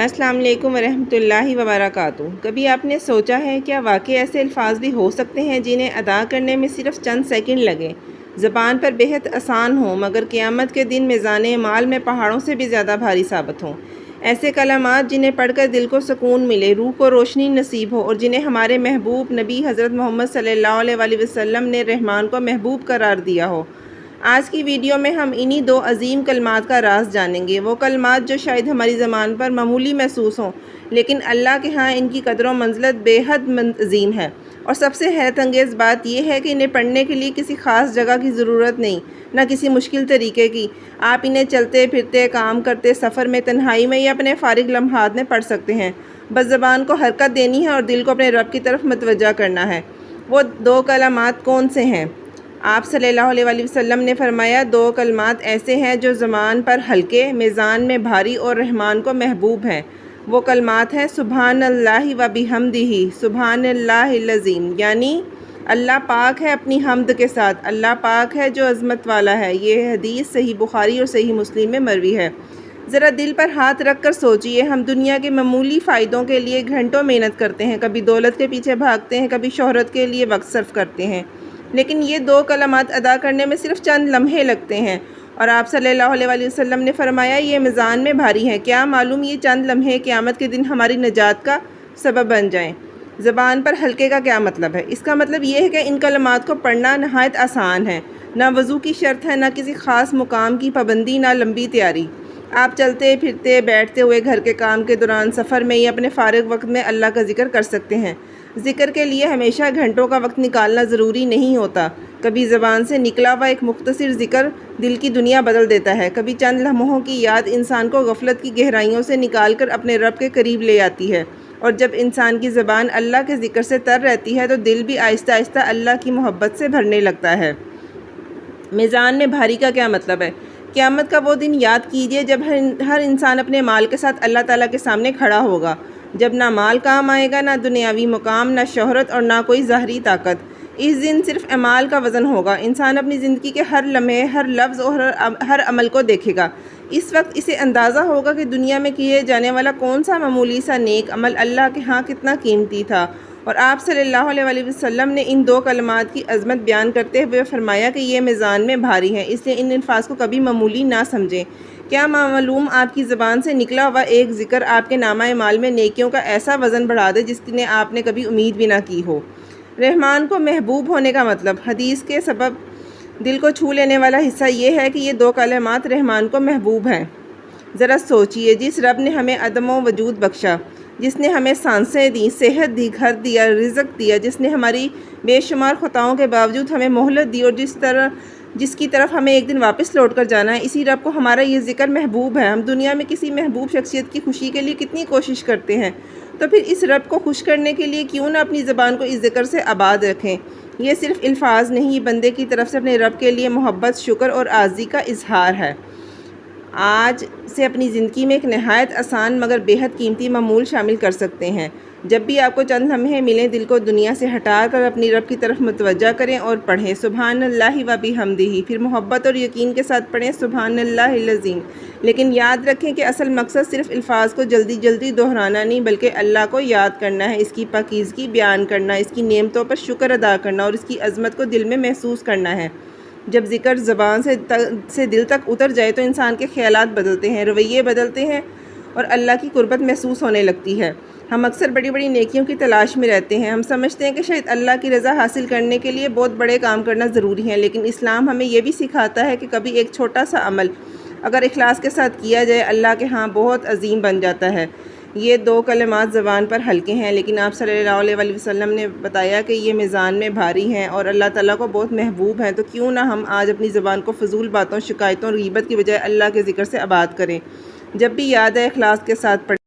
السلام علیکم ورحمۃ اللہ وبرکاتہ۔ کبھی آپ نے سوچا ہے کیا واقعی ایسے الفاظ بھی ہو سکتے ہیں جنہیں ادا کرنے میں صرف چند سیکنڈ لگیں، زبان پر بےحد آسان ہوں مگر قیامت کے دن میزان اعمال میں پہاڑوں سے بھی زیادہ بھاری ثابت ہوں؟ ایسے کلمات جنہیں پڑھ کر دل کو سکون ملے، روح کو روشنی نصیب ہو، اور جنہیں ہمارے محبوب نبی حضرت محمد صلی اللہ علیہ وآلہ وسلم نے رحمان کو محبوب قرار دیا ہو۔ آج کی ویڈیو میں ہم انہی دو عظیم کلمات کا راز جانیں گے، وہ کلمات جو شاید ہماری زبان پر معمولی محسوس ہوں لیکن اللہ کے ہاں ان کی قدر و منزلت بے حد عظیم ہے۔ اور سب سے حیرت انگیز بات یہ ہے کہ انہیں پڑھنے کے لیے کسی خاص جگہ کی ضرورت نہیں، نہ کسی مشکل طریقے کی۔ آپ انہیں چلتے پھرتے، کام کرتے، سفر میں، تنہائی میں یا اپنے فارغ لمحات میں پڑھ سکتے ہیں۔ بس زبان کو حرکت دینی ہے اور دل کو اپنے رب کی طرف متوجہ کرنا ہے۔ وہ دو کلمات کون سے ہیں؟ آپ صلی اللہ علیہ وآلہ وسلم نے فرمایا، دو کلمات ایسے ہیں جو زبان پر ہلکے، میزان میں بھاری اور رحمان کو محبوب ہیں۔ وہ کلمات ہیں سبحان اللہ و بحمدہ، سبحان اللہ العظیم، یعنی اللہ پاک ہے اپنی حمد کے ساتھ، اللہ پاک ہے جو عظمت والا ہے۔ یہ حدیث صحیح بخاری اور صحیح مسلم میں مروی ہے۔ ذرا دل پر ہاتھ رکھ کر سوچئے، ہم دنیا کے معمولی فائدوں کے لیے گھنٹوں محنت کرتے ہیں، کبھی دولت کے پیچھے بھاگتے ہیں، کبھی شہرت کے لیے وقت صرف کرتے ہیں، لیکن یہ دو کلمات ادا کرنے میں صرف چند لمحے لگتے ہیں، اور آپ صلی اللہ علیہ وآلہ وسلم نے فرمایا یہ میزان میں بھاری ہیں۔ کیا معلوم یہ چند لمحے قیامت کے دن ہماری نجات کا سبب بن جائیں۔ زبان پر ہلکے کا کیا مطلب ہے؟ اس کا مطلب یہ ہے کہ ان کلمات کو پڑھنا نہایت آسان ہے، نہ وضو کی شرط ہے، نہ کسی خاص مقام کی پابندی، نہ لمبی تیاری۔ آپ چلتے پھرتے، بیٹھتے ہوئے، گھر کے کام کے دوران، سفر میں یا اپنے فارغ وقت میں اللہ کا ذکر کر سکتے ہیں۔ ذکر کے لیے ہمیشہ گھنٹوں کا وقت نکالنا ضروری نہیں ہوتا۔ کبھی زبان سے نکلا ہوا ایک مختصر ذکر دل کی دنیا بدل دیتا ہے، کبھی چند لمحوں کی یاد انسان کو غفلت کی گہرائیوں سے نکال کر اپنے رب کے قریب لے آتی ہے، اور جب انسان کی زبان اللہ کے ذکر سے تر رہتی ہے تو دل بھی آہستہ آہستہ اللہ کی محبت سے بھرنے لگتا ہے۔ میزان میں بھاری کا کیا مطلب ہے؟ قیامت کا وہ دن یاد کیجئے جب ہر انسان اپنے مال کے ساتھ اللہ تعالیٰ کے سامنے کھڑا ہوگا، جب نہ مال کام آئے گا، نہ دنیاوی مقام، نہ شہرت، اور نہ کوئی ظاہری طاقت۔ اس دن صرف اعمال کا وزن ہوگا۔ انسان اپنی زندگی کے ہر لمحے، ہر لفظ اور ہر عمل کو دیکھے گا۔ اس وقت اسے اندازہ ہوگا کہ دنیا میں کیے جانے والا کون سا معمولی سا نیک عمل اللہ کے ہاں کتنا قیمتی تھا۔ اور آپ صلی اللہ علیہ وآلہ وسلم نے ان دو کلمات کی عظمت بیان کرتے ہوئے فرمایا کہ یہ میزان میں بھاری ہیں، اس لیے ان الفاظ کو کبھی معمولی نہ سمجھیں۔ کیا معلوم آپ کی زبان سے نکلا ہوا ایک ذکر آپ کے نامہ اعمال میں نیکیوں کا ایسا وزن بڑھا دے جس نے آپ نے کبھی امید بھی نہ کی ہو۔ رحمان کو محبوب ہونے کا مطلب، حدیث کے سبب دل کو چھو لینے والا حصہ یہ ہے کہ یہ دو کلمات رحمان کو محبوب ہیں۔ ذرا سوچئے، جس رب نے ہمیں عدم و وجود بخشا، جس نے ہمیں سانسیں دیں، صحت دی، گھر دیا، رزق دیا، جس نے ہماری بے شمار خطاؤں کے باوجود ہمیں مہلت دی، اور جس کی طرف ہمیں ایک دن واپس لوٹ کر جانا ہے، اسی رب کو ہمارا یہ ذکر محبوب ہے۔ ہم دنیا میں کسی محبوب شخصیت کی خوشی کے لیے کتنی کوشش کرتے ہیں، تو پھر اس رب کو خوش کرنے کے لیے کیوں نہ اپنی زبان کو اس ذکر سے آباد رکھیں۔ یہ صرف الفاظ نہیں، یہ بندے کی طرف سے اپنے رب کے لیے محبت، شکر اور عاجزی کا اظہار ہے۔ آج سے اپنی زندگی میں ایک نہایت آسان مگر بے حد قیمتی معمول شامل کر سکتے ہیں۔ جب بھی آپ کو چند لمحے ملیں، دل کو دنیا سے ہٹا کر اپنی رب کی طرف متوجہ کریں اور پڑھیں سبحان اللہ و بحمدہ، پھر محبت اور یقین کے ساتھ پڑھیں سبحان اللہ العظیم۔ لیکن یاد رکھیں کہ اصل مقصد صرف الفاظ کو جلدی جلدی دہرانا نہیں، بلکہ اللہ کو یاد کرنا ہے، اس کی پاکیزگی بیان کرنا، اس کی نعمتوں پر شکر ادا کرنا اور اس کی عظمت کو دل میں محسوس کرنا ہے۔ جب ذکر زبان سے دل تک اتر جائے تو انسان کے خیالات بدلتے ہیں، رویے بدلتے ہیں، اور اللہ کی قربت محسوس ہونے لگتی ہے۔ ہم اکثر بڑی بڑی نیکیوں کی تلاش میں رہتے ہیں۔ ہم سمجھتے ہیں کہ شاید اللہ کی رضا حاصل کرنے کے لیے بہت بڑے کام کرنا ضروری ہے، لیکن اسلام ہمیں یہ بھی سکھاتا ہے کہ کبھی ایک چھوٹا سا عمل اگر اخلاص کے ساتھ کیا جائے، اللہ کے ہاں بہت عظیم بن جاتا ہے۔ یہ دو کلمات زبان پر ہلکے ہیں، لیکن آپ صلی اللہ علیہ وآلہ وسلم نے بتایا کہ یہ میزان میں بھاری ہیں اور اللہ تعالیٰ کو بہت محبوب ہیں۔ تو کیوں نہ ہم آج اپنی زبان کو فضول باتوں، شکایتوں اور غیبت کی بجائے اللہ کے ذکر سے آباد کریں۔ جب بھی یاد آئے اخلاص کے ساتھ پڑھیں۔